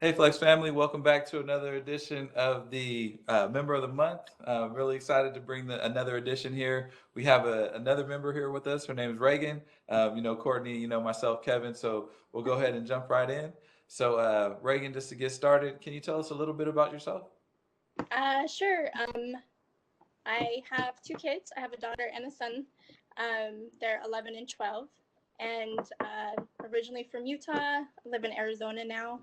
Hey, Flex family, welcome back to another edition of the Member of the Month. Really excited to bring another edition here. We have another member here with us. Her name is Reagan. Courtney, myself, Kevin. So we'll go ahead and jump right in. So, Reagan, just to get started, can you tell us a little bit about yourself? Sure. I have two kids. I have a daughter and a son. They're 11 and 12. And originally from Utah. I live in Arizona now.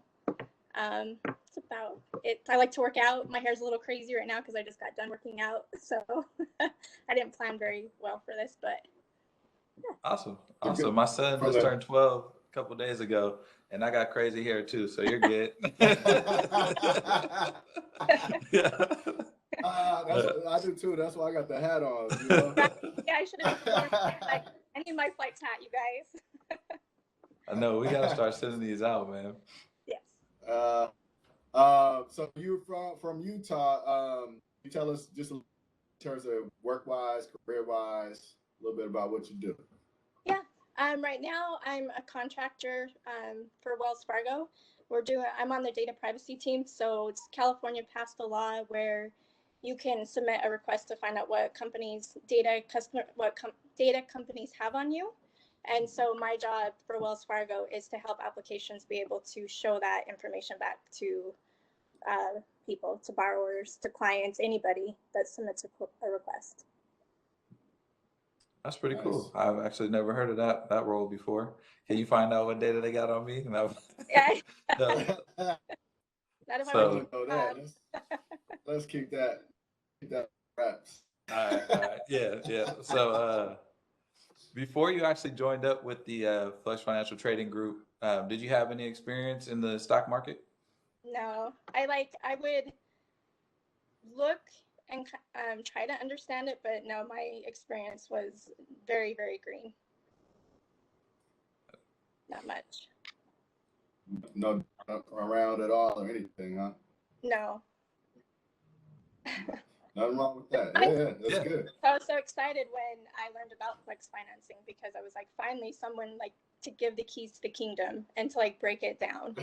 It's about it. I like to work out. My hair's a little crazy right now because I just got done working out. So I didn't plan very well for this, but yeah. Awesome. You're Awesome. good. My son For just the turned 12 a couple days ago, and I got crazy hair too, so you're good. Yeah. that's what I do too. That's why I got the hat on, Right. Yeah, I should have worn like I need my flights hat, you guys. I know we gotta start sending these out, man. Yes. uh, so you're from Utah. You tell us just in terms of work wise, career wise, a little bit about what you do. Yeah. Right now I'm a contractor for Wells Fargo. I'm on the data privacy team, so it's California passed a law where you can submit a request to find out what companies data companies have on you. And so my job for Wells Fargo is to help applications be able to show that information back to people, to borrowers, to clients, anybody that submits a request. That's pretty cool. Nice. I've actually never heard of that role before. Can you find out what data they got on me? No. Yeah. No. Not if I Good went to So, to know that. Let's keep that wraps. all right, yeah, yeah. So, before you actually joined up with the Flex Financial Trading Group, did you have any experience in the stock market? No, I would look and try to understand it, but no, my experience was very, very green. Not much. No, not around at all or anything, huh? No. Nothing wrong with that. I, Yeah, that's Yeah. good. I was so excited when I learned about flex financing because I was like, finally, someone like to give the keys to the kingdom and to like break it down.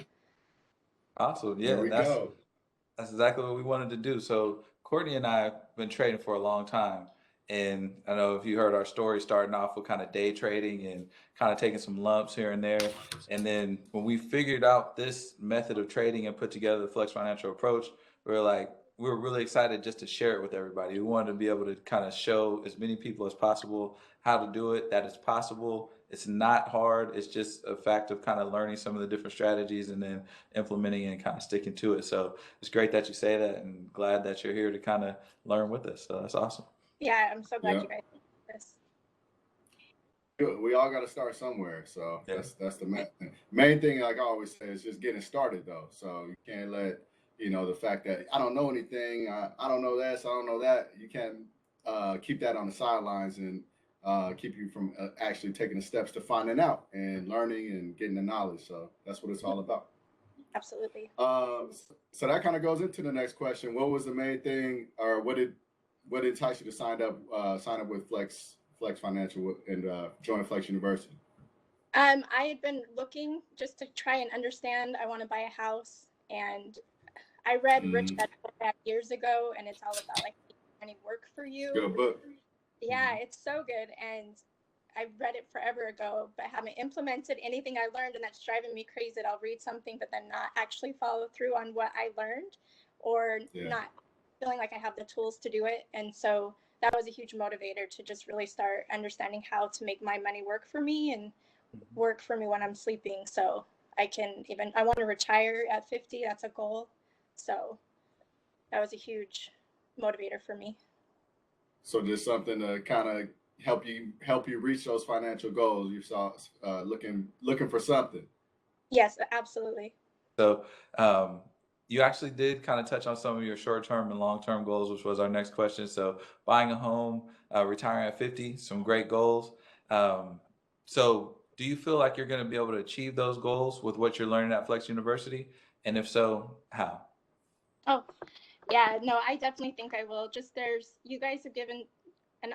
Awesome. There Yeah, we go. that's exactly what we wanted to do. So Courtney and I have been trading for a long time. And I know if you heard our story starting off with kind of day trading and kind of taking some lumps here and there. And then when we figured out this method of trading and put together the Flex Financial approach, we were really excited just to share it with everybody. We wanted to be able to kind of show as many people as possible how to do it, that it's possible. It's not hard. It's just a fact of kind of learning some of the different strategies and then implementing it and kind of sticking to it. So it's great that you say that and glad that you're here to kind of learn with us. So that's awesome. Yeah, I'm so glad Yeah. you guys did this. We all got to start somewhere. So Yeah. that's the main thing. Like I always say, is just getting started though. So you can't let the fact that I don't know anything, I don't know this, I don't know that. You can't keep that on the sidelines and keep you from actually taking the steps to finding out and learning and getting the knowledge. So that's what it's all about. Absolutely. So that kind of goes into the next question. What was the main thing, or what enticed you to sign up with Flex Financial and join Flex University? I had been looking just to try and understand. I want to buy a house, and I read Rich Mm, Dad Poor Dad years ago, and it's all about like making money work for you. good book. Yeah, it's so good, and I read it forever ago, but haven't implemented anything I learned, and that's driving me crazy. That I'll read something, but then not actually follow through on what I learned, or Yeah. not feeling like I have the tools to do it. And so that was a huge motivator to just really start understanding how to make my money work for me and work for me when I'm sleeping. So I want to retire at 50. That's a goal. So that was a huge motivator for me. So just something to kind of help you reach those financial goals. You saw looking for something. Yes, absolutely. So you actually did kind of touch on some of your short-term and long-term goals, which was our next question. So buying a home, retiring at 50, some great goals. Um, so do you feel like you're going to be able to achieve those goals with what you're learning at Flex University? And if so, how? Oh, yeah, no, I definitely think I will. Just you guys have given an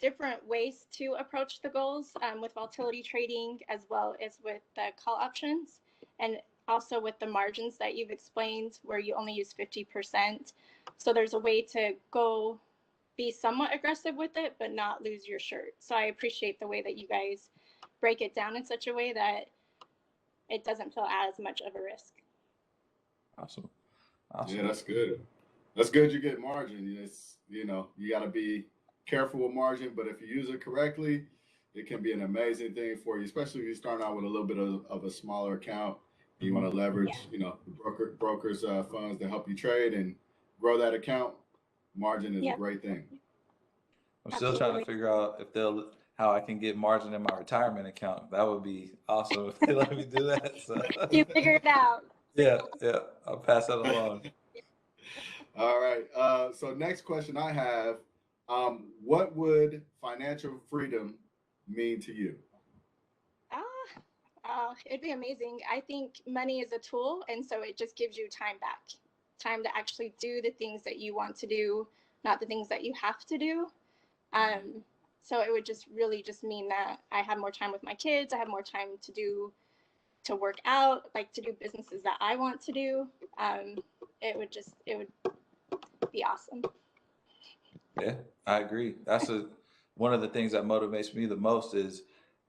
different ways to approach the goals with volatility trading as well as with the call options. And also with the margins that you've explained, where you only use 50%. So there's a way to go be somewhat aggressive with it, but not lose your shirt. So I appreciate the way that you guys break it down in such a way that it doesn't feel as much of a risk. Awesome. Yeah, Awesome. that's good. That's good. You get margin. It's, you got to be careful with margin, but if you use it correctly, it can be an amazing thing for you, especially if you start out with a little bit of a smaller account. You Mhm. want to leverage, the brokers' funds to help you trade and grow that account. Margin is a Yeah, great thing. I'm still trying to absolutely. figure out if they'll how I can get margin in my retirement account. That would be awesome if they let me do that. So You figure it out. yeah, yeah, I'll pass that along. All right. So next question I have, what would financial freedom mean to you? It'd be amazing. I think money is a tool, and so it just gives you time back, time to actually do the things that you want to do, not the things that you have to do. Um, so it would just really just mean that I have more time with my kids. I have more time to work out, like to do businesses that I want to do. Um, it would be awesome. Yeah, I agree. One of the things that motivates me the most is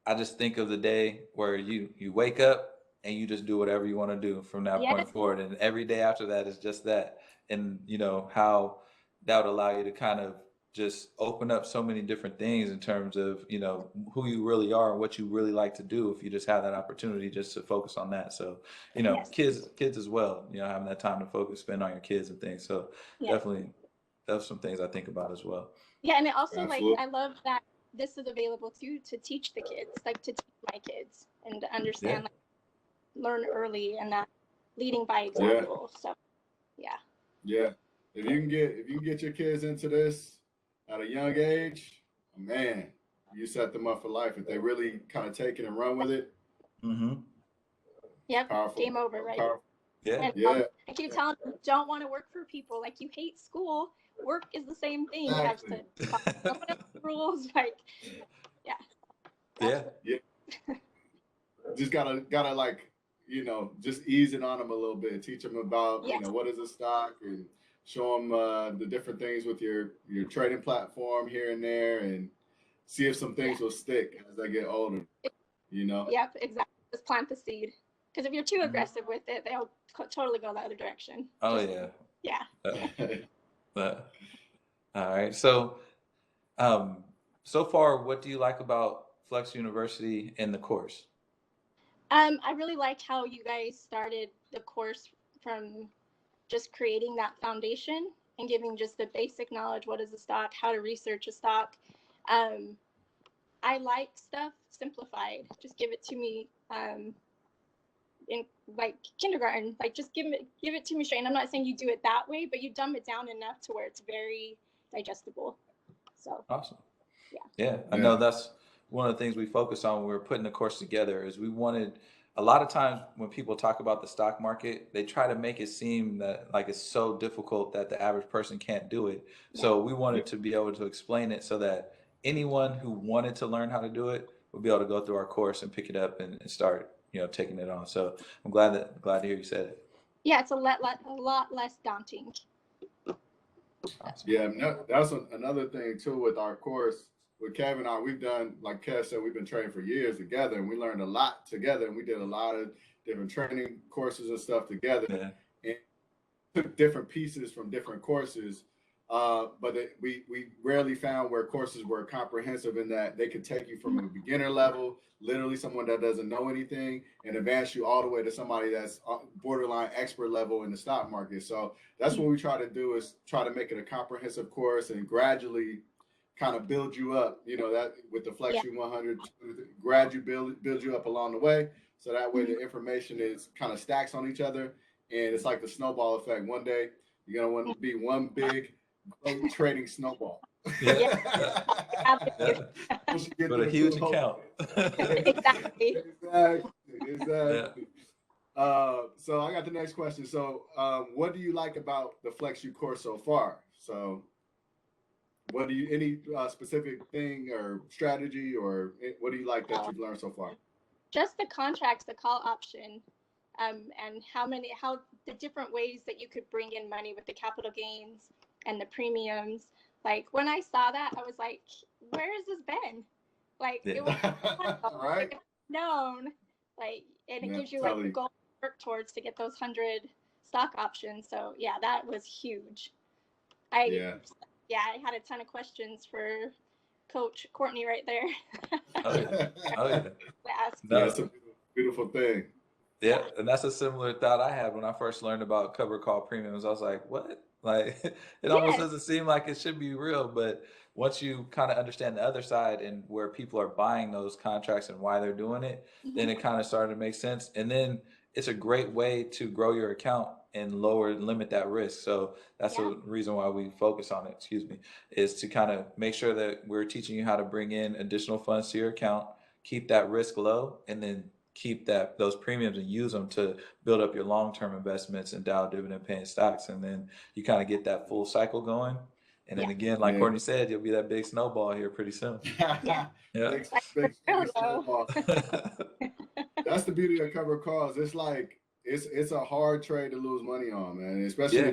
I just think of the day where you wake up and you just do whatever you want to do from that Yes, point forward, and every day after that is just that. And how that would allow you to kind of just open up so many different things in terms of who you really are and what you really like to do if you just have that opportunity just to focus on that. So yes, kids as well, having that time to focus, spend on your kids and things. So yes. definitely that's some things I think about as well. Yeah, and it also like Absolutely. I love that this is available too to teach the kids, like to teach my kids and to Yeah. understand, like, learn early and that leading by Yeah. example. So yeah, Yeah. If you can get your kids into this at a young age, man, you set them up for life. If they really kind of take it and run with it, Mm-hmm. yep, powerful. game over, right? Powerful. Yeah. And Yeah. I keep telling them, don't want to work for people. Like you hate school. Work is the same thing. You have Exactly. to follow someone else's rules. Like, yeah, Yeah. absolutely. Yeah. Just gotta like, just ease it on them a little bit. Teach them about, Yes, what is a stock, and show them the different things with your trading platform here and there, and see if some yeah, things will stick as they get older. You know. yep, exactly. Just plant the seed. Because if you're too Mhm. aggressive with it, they'll totally go the other direction. Oh Just yeah. yeah. Uh, uh, all right. Um, so far, what do you like about Flex University and the course? I really like how you guys started the course from just creating that foundation and giving just the basic knowledge. What is a stock? How to research a stock. Um, I like stuff simplified. Just give it to me in like kindergarten. Like just give it to me straight. And I'm not saying you do it that way, but you dumb it down enough to where it's very digestible. So Awesome. yeah, Yeah, I know Yeah. that's one of the things we focused on when we were putting the course together is we wanted a lot of times when people talk about the stock market, they try to make it seem that like it's so difficult that the average person can't do it. yeah, So we wanted to be able to explain it so that anyone who wanted to learn how to do it would be able to go through our course and pick it up and start, taking it on. So I'm glad to hear you said it. yeah. It's a lot less daunting. Awesome. Yeah, that's another thing too with our course. With Kev and I, we've done, like Kev said, we've been training for years together, and we learned a lot together, and we did a lot of different training courses and stuff together, Yeah. and took different pieces from different courses. We rarely found where courses were comprehensive in that they could take you from a beginner level, literally someone that doesn't know anything, and advance you all the way to somebody that's borderline expert level in the stock market. So that's what we try to do, is try to make it a comprehensive course and gradually kind of build you up. That with the Yeah. Flex 100, build you up along the way. So that way Mhm. the information is kind of stacks on each other, and it's like the snowball effect. One day you're gonna want to be one big great trading snowball. Yeah. Yeah. Yeah. Once you get With a there huge too, account. Exactly. Yeah. exactly. So I got the next question. So, what do you like about the FlexU course so far? So, what do you any specific thing or strategy, or what do you like that you've learned so far? Just the contracts, the call option. and how the different ways that you could bring in money with the capital gains and the premiums. Like when I saw that, I was like, where has this been? Like it was right. known, like, and it Yeah, gives you like totally. the goal to work towards to get those 100 stock options. So yeah, that was huge. Yeah. I had a ton of questions for Coach Courtney right there. Oh yeah. Oh yeah. Ask. Yeah, No. it's a beautiful thing. Yeah, and that's a similar thought I had when I first learned about cover call premiums. I was like, what? Like, it almost Yes. doesn't seem like it should be real, but once you kind of understand the other side and where people are buying those contracts and why they're doing it, then it kind of started to make sense. And then it's a great way to grow your account and lower and limit that risk. So that's Yeah. the reason why we focus on it, excuse me, is to kind of make sure that we're teaching you how to bring in additional funds to your account, keep that risk low, and then keep those premiums and use them to build up your long-term investments and Dow dividend paying stocks. And then you kind of get that full cycle going. And then Yeah. again, like Yeah. Courtney said, you'll be that big snowball here pretty soon. Yeah. Yeah. Big, Like for big, real big though. snowball. That's the beauty of cover calls. It's like it's a hard trade to lose money on, man. Especially Yeah.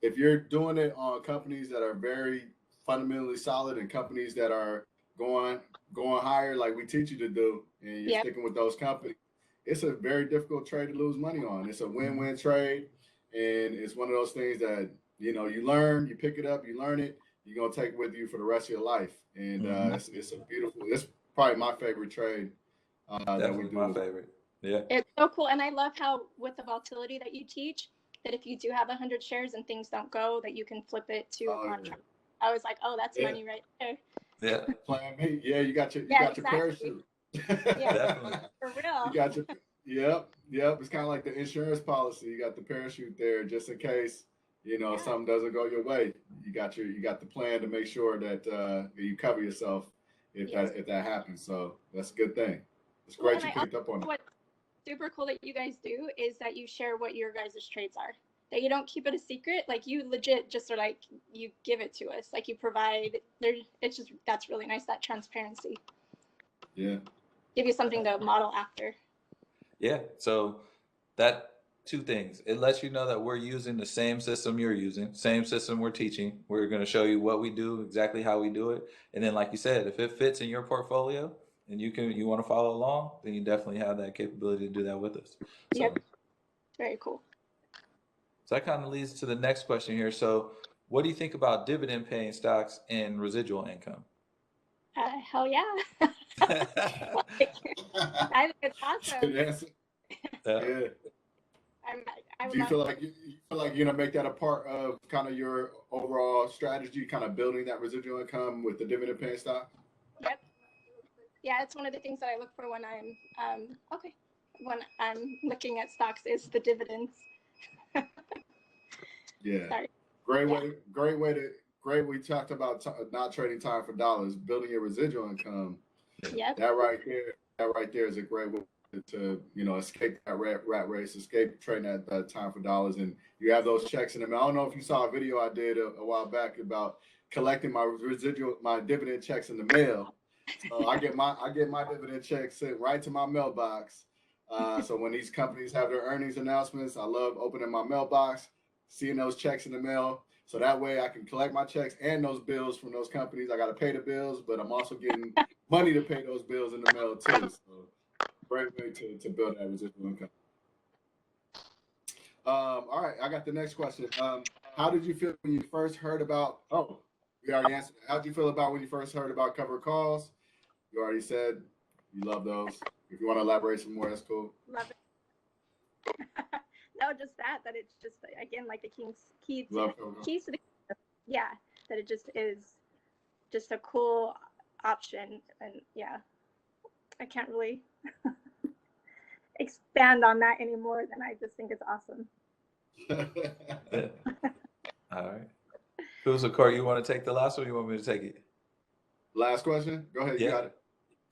if you're doing it on companies that are very fundamentally solid and companies that are going higher, like we teach you to do, and you're Yep. sticking with those companies. It's a very difficult trade to lose money on. It's a win-win trade, and it's one of those things that you learn, you pick it up, you learn it, you're gonna take with you for the rest of your life. And Mhm. it's a beautiful. It's probably my favorite trade that we Definitely my do. favorite. Yeah. It's so cool. And I love how with the volatility that you teach, that if you do have 100 shares and things don't go, that you can flip it to a Oh contract. I was like, oh, that's yeah, money right there. Yeah. plan B. Yeah, you got Yeah, your exactly. parachute. Yeah, Definitely. for You real. got your yep. It's kind of like the insurance policy. You got the parachute there just in case Yeah. something doesn't go your way. You got the plan to make sure that you cover yourself Yes. if that happens. So that's a good thing. It's Well, great and you I also picked up on it. what's super cool that you guys do is that you share what your guys' trades are. That you don't keep it a secret. Like you legit just are like you give it to us. Like you provide there it's just that's really nice, that transparency. Yeah. Give you something to model after. Yeah. So that two things. It lets you know that we're using the same system you're using, same system we're teaching. We're going to show you what we do, exactly how we do it. And then like you said, if it fits in your portfolio and you want to follow along, then you definitely have that capability to do that with us. Yep. So Very cool. so that kind of leads to the next question here. So what do you think about dividend paying stocks and residual income? Hell yeah. Like, I think it's awesome. Good answer. Yeah. Yeah. I Do would you love feel like you feel like you're gonna make that a part of kind of your overall strategy, kind of building that residual income with the dividend paying stock? Yep. Yeah, it's one of the things that I look for when I'm looking at stocks is the dividends. Yeah, Sorry. great Yeah. way, great. We talked about not trading time for dollars, building your residual income. Yep. That right there is a great way to escape that rat race, escape trading that time for dollars, and you have those checks in the mail. I don't know if you saw a video I did a while back about collecting my dividend checks in the mail. So I get my dividend checks sent right to my mailbox. So when these companies have their earnings announcements, I love opening my mailbox, seeing those checks in the mail. So that way I can collect my checks and those bills from those companies. I got to pay the bills, but I'm also getting money to pay those bills in the mail too. So great way to build that residual income. All right, I got the next question. How did you feel when you first heard about? Oh, we already answered. How did you feel about when you first heard about covered calls? You already said you love those. If you want to elaborate some more, that's cool. Love it. No, just that it's just again like the Love covered calls. keys to the yeah, that it just is just a cool option. And yeah, I can't really expand on that anymore than I just think it's awesome. Yeah. All right. Cool. So Corey, you want to take the last one? Or you want me to take it? Last question. Go ahead. You Yeah. got it.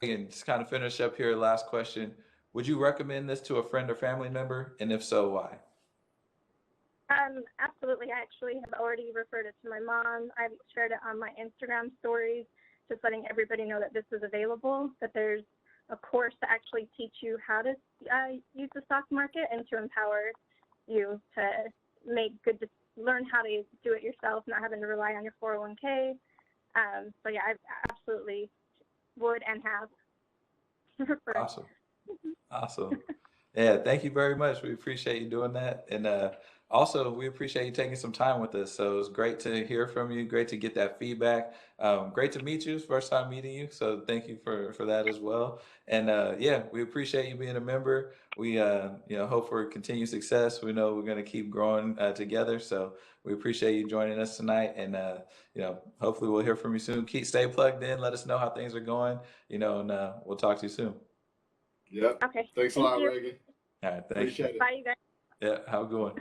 We can just kind of finish up here. Last question. Would you recommend this to a friend or family member? And if so, why? Absolutely. I actually have already referred it to my mom. I've shared it on my Instagram stories, just letting everybody know that this is available, that there's a course to actually teach you how to use the stock market and to empower you to learn how to do it yourself, not having to rely on your 401k. So yeah, I absolutely would and have. Awesome. Awesome. Yeah, thank you very much. We appreciate you doing that. And also, we appreciate you taking some time with us. So it's great to hear from you. Great to get that feedback. Great to meet you. First time meeting you. So thank you for that as well. And yeah, we appreciate you being a member. We hope for continued success. We know we're going to keep growing together. So we appreciate you joining us tonight. And hopefully we'll hear from you soon. Stay plugged in. Let us know how things are going. And we'll talk to you soon. Yep. Okay. Thanks a Thank lot, you. Reagan. All right. Thank you. Appreciate it. Bye, you guys. Yeah, have a good one.